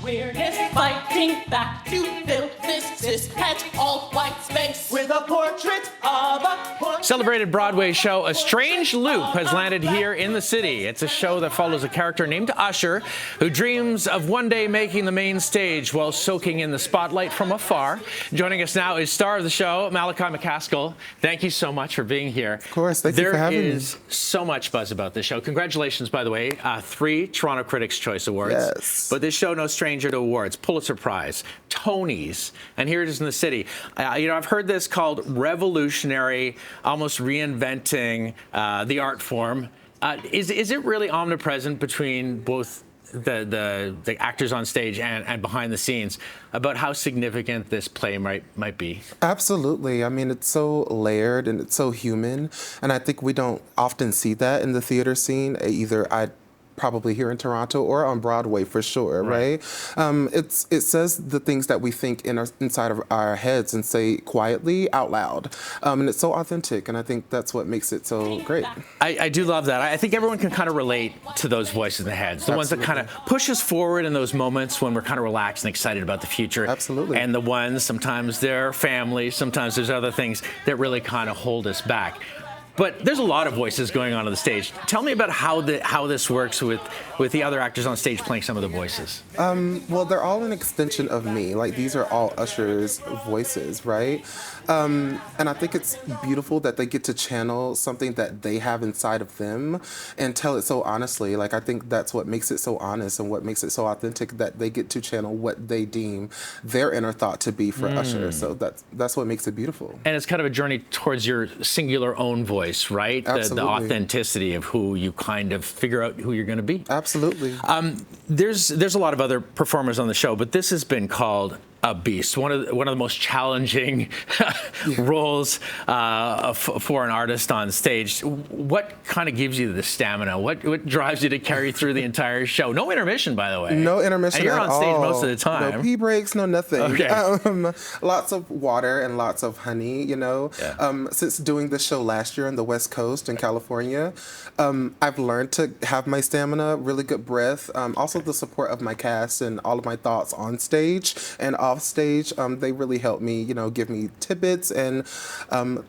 queerness, fighting back to fill this cis-het all-white space with a portrait of a Celebrated Broadway show A Strange Loop has landed here in the city. It's a show that follows a character named Usher who dreams of one day making the main stage while soaking in the spotlight from afar. Joining us now is star of the show, Malachi McCaskill. Thank you so much for being here. Of course, thank you for having me. There is so much buzz about this show. Congratulations, by the way. 3 Toronto Critics' Choice Awards. Yes. But this show, no stranger to awards. Pulitzer Prize, Tonys, and here it is in the city. I've heard this called revolutionary, almost reinventing the art form. Is it really omnipresent between both the actors on stage and behind the scenes about how significant this play might be? Absolutely. I mean, it's so layered and it's so human, and I think we don't often see that in the theater scene, either probably here in Toronto or on Broadway for sure, right? It says the things that we think inside of our heads and say quietly out loud. And it's so authentic, and I think that's what makes it so great. I do love that. I think everyone can kind of relate to those voices in the heads, the ones that kind of push us forward in those moments when we're kind of relaxed and excited about the future. Absolutely. And the ones, sometimes they're family, sometimes there's other things that really kind of hold us back. But there's a lot of voices going on the stage. Tell me about how this works with the other actors on stage playing some of the voices. Well, they're all an extension of me. Like, these are all Usher's voices, right? And I think it's beautiful that they get to channel something that they have inside of them and tell it so honestly. Like, I think that's what makes it so honest and what makes it so authentic, that they get to channel what they deem their inner thought to be for Usher. So that's what makes it beautiful. And it's kind of a journey towards your singular own voice. Right? The authenticity of who you kind of figure out who you're going to be. Absolutely. There's a lot of other performers on the show, but this has been called a beast. One of the most challenging roles for an artist on stage. What kind of gives you the stamina? What drives you to carry through the entire show? No intermission, by the way. No intermission. And you're at on stage all. most of the time. No pee breaks, no nothing. Okay. Lots of water and lots of honey, you know. Yeah. Since doing the show last year on the West Coast in California, I've learned to have my stamina, really good breath, also the support of my cast and all of my thoughts on stage and off stage. They really help me, give me tidbits and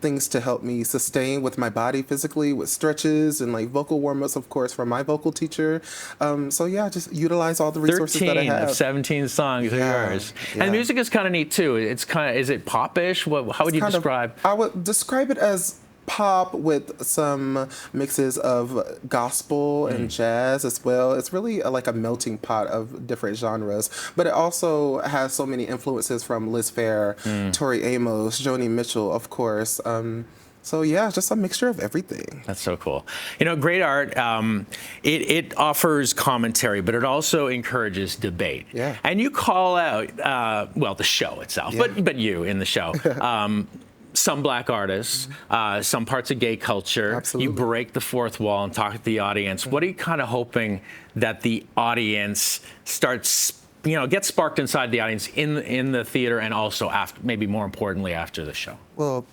things to help me sustain with my body physically, with stretches and like vocal warm-ups, of course, from my vocal teacher. So yeah, just utilize all the resources that I have. 13 of 17 songs are yours. Yeah. And the music is kind of neat too. It's kind of, is it pop-ish? How would you describe? I would describe it as pop with some mixes of gospel and jazz as well. It's really like a melting pot of different genres, but it also has so many influences from Liz Phair, Tori Amos, Joni Mitchell, of course. So yeah, just a mixture of everything. That's so cool. Great art. It offers commentary, but it also encourages debate. Yeah. And you call out, the show itself, but you in the show. Some black artists, some parts of gay culture. Absolutely. You break the fourth wall and talk to the audience. What are you kind of hoping that the audience starts, gets sparked inside the audience in the theater, and also after, maybe more importantly, after the show? Well,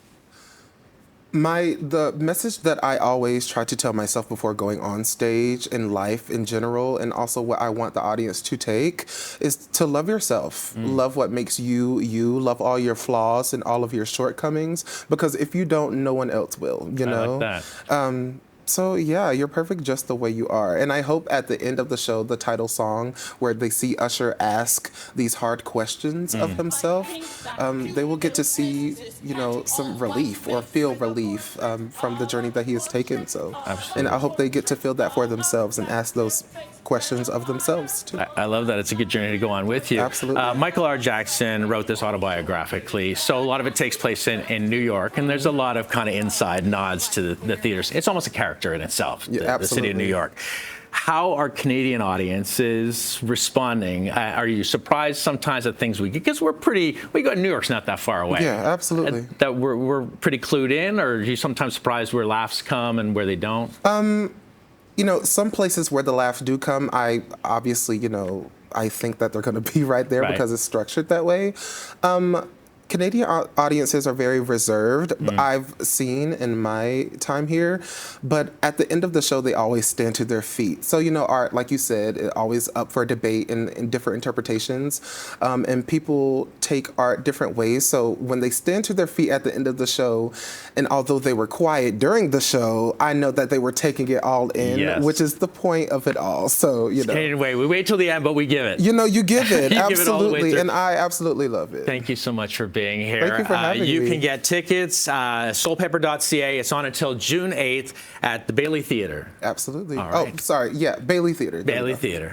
the message that I always try to tell myself before going on stage in life in general, and also what I want the audience to take, is to love yourself. Love what makes you you. Love all your flaws and all of your shortcomings, because if you don't, no one else will, I like that. So yeah, you're perfect just the way you are. And I hope at the end of the show, the title song, where they see Usher ask these hard questions of himself, they will get to see, some relief or feel relief from the journey that he has taken. So, absolutely. And I hope they get to feel that for themselves and ask those questions of themselves too. I love that. It's a good journey to go on with you. Absolutely. Michael R. Jackson wrote this autobiographically, so a lot of it takes place in New York, and there's a lot of kind of inside nods to the theaters. It's almost a character in itself, the city of New York. How are Canadian audiences responding? Are you surprised sometimes at things we get? Because we go to New York's not that far away. Yeah, absolutely. That we're pretty clued in, or are you sometimes surprised where laughs come and where they don't? Some places where the laughs do come, I obviously, I think that they're going to be right there because it's structured that way. Canadian audiences are very reserved. I've seen in my time here, but at the end of the show, they always stand to their feet. So, art, like you said, is always up for debate and different interpretations. And people take art different ways. So when they stand to their feet at the end of the show, and although they were quiet during the show, I know that they were taking it all in, Yes. which is the point of it all. So, Canadian way. We wait till the end, but we give it. you give it. You give it all the way Absolutely. through. And I absolutely love it. Thank you so much for being here. Thank you for having you me. can get tickets, soulpepper.ca. It's on until June 8th at the Bailey Theater. Absolutely. All right. Oh, sorry. Yeah, Bailey Theater. There you Bailey go. Theater.